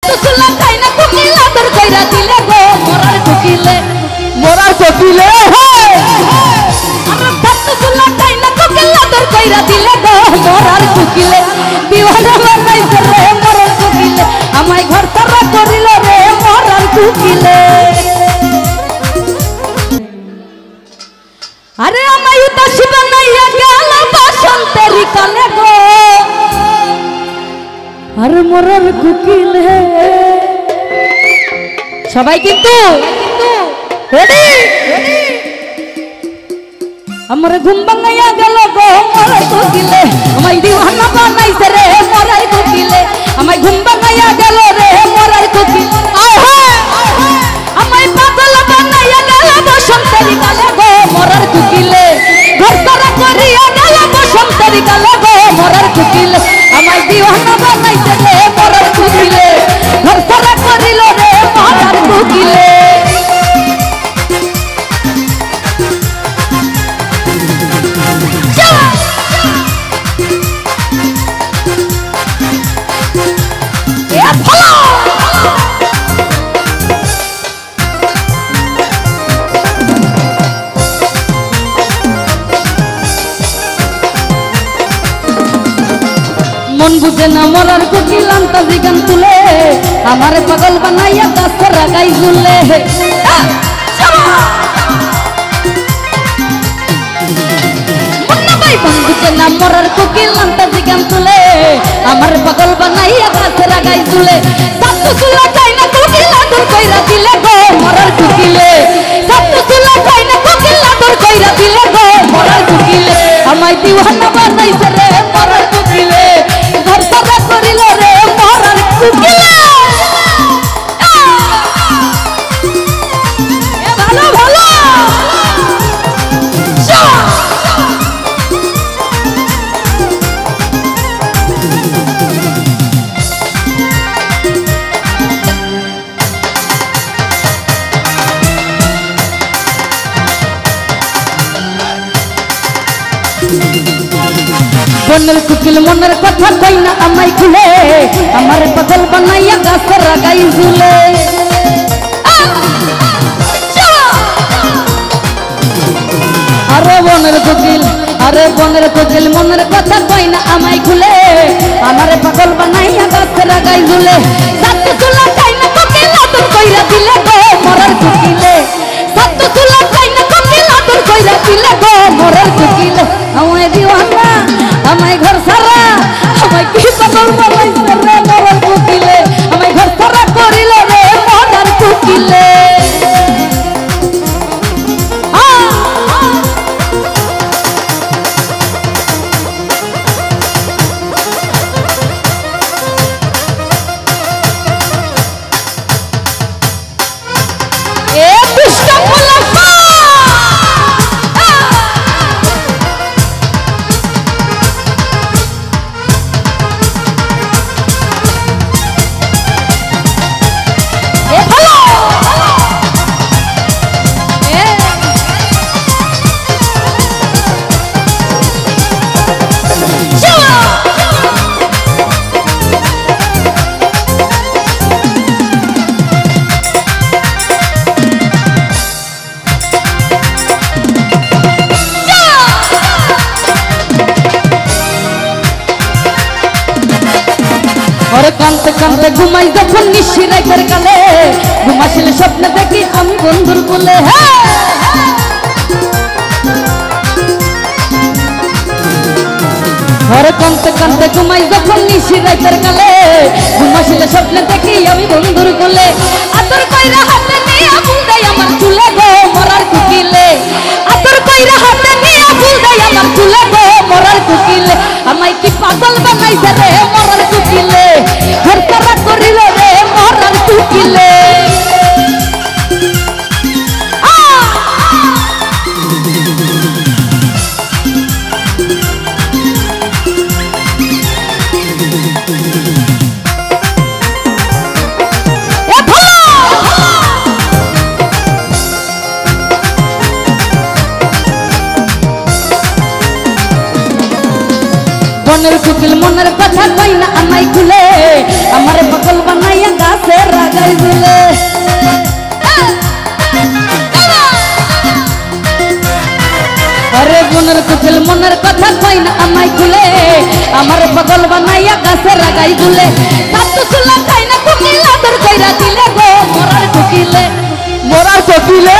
সাতু সুলা খাই না কুকিল আদর কইরা দিলে গো মরার কুকিলে মরার কুকিলে আমরা সাতু সুলা খাই না কুকিল আদর কইরা দিলে গো মরার কুকিলে দিওয়ানা বানাইছে রে মরার কুকিলে আমায় ঘর তারা করিল রে মরার কুকিলে আরে আমায় উদাসী বানাইয়া গেল বসন্তেরি কালে গো আর মরার কুকিলে সবাই কিন্তু রেডি আমার ঘুম ভাঙাইয়া গেল গো মরার কুকিলে আমায় দিওয়ানা বানাইছে রে মরার কুকিলে আমায় ঘুম ভাঙাইয়া গেল রে মরার কুকিলে আমায় পাগল বানাইয়া গেল বসন্তেরি কালে গো মরার কুকিলে ঘর তারা করিয়া গেল বসন্তেরি কালে গো মরার কুকিলে আমায় দিওয়ানা বানাইছে রে মরার কুকিলে ঘর তারা করিল রে মরার কুকিলে मन बुझे ना मरार कुकिल अंताजी गान तुले हमारे पागल बनाइया गाछ रागाई झुले मन बुझे ना मरार कुकिल अंताजी गान तुले हमारे पागल बनाइया गाछ रागाई झुले सातु सुला खाई ना कुकिल आदर कइरा दिले गो मरार कुकिले सातु सुला खाई ना कुकिल आदर कइरा दिले गो मरार कुकिले আমায় দিওয়ানা বানাইছে রে মরার কুকিলে ঘর সারা করিল রে মরার কুকিলে এ ভালো ভালো বনের কুকিল মনের কথা কই না আমায় খুলে আমার পাগল বানাইয়া গাছ রাগাই ঝুলে আরে বনের কুকিল মনের কথা কই না আমায় খুলে আমার পাগল বানাইয়া গাছ রাগাই ঝুলে সাতু সুলা খাই না কুকিল আদর কইরা দিলে গো মরার কুকিলে সাতু সুলা খাই না কুকিল আদর কইরা দিলে গো মরার কুকিলে আমায় দিওয়ানা আমায় ঘর সারা আমায় কি পাগল বানাইছে রে মরার কুকিলে আমায় ঘর সারা করিল রে মরার কুকিলে এ দুষ্ট মুলাফা কানতে কানতে ঘুমাই যখন নিশি রাতের কালে ঘুমাসিলে স্বপ্ন দেখি আমি বন্ধুর কোলে ঘরে কানতে কানতে ঘুমাই যখন নিশি রাতের কালে ঘুমাসিলে স্বপ্ন দেখি আমি বন্ধুর কোলে আতর কইরা হাতে নিয়ে ফুল দেই আমার চুলে গো মরার কুকিলে আতর কইরা হাতে নিয়ে ফুল দেই আমার চুলে গো মরার কুকিলে আমায় কি পাগল বানাইছে রে মরার কুকিলে ঘর তারা করিল রে মরার কুকিলে মনের কুকিল মনের কথা কই না আমায় খুলে আমার পাগল বানাইয়া গাছ লাগাই দিলে আরে মনের কুচিল মনের কথা কই না আমায় খুলে আমার পাগল বানাইয়া গাছে লাগাই দিলে সাতু চুলা খাই না কোকিল আদর কইরা দিলে গো মরার কোকিলে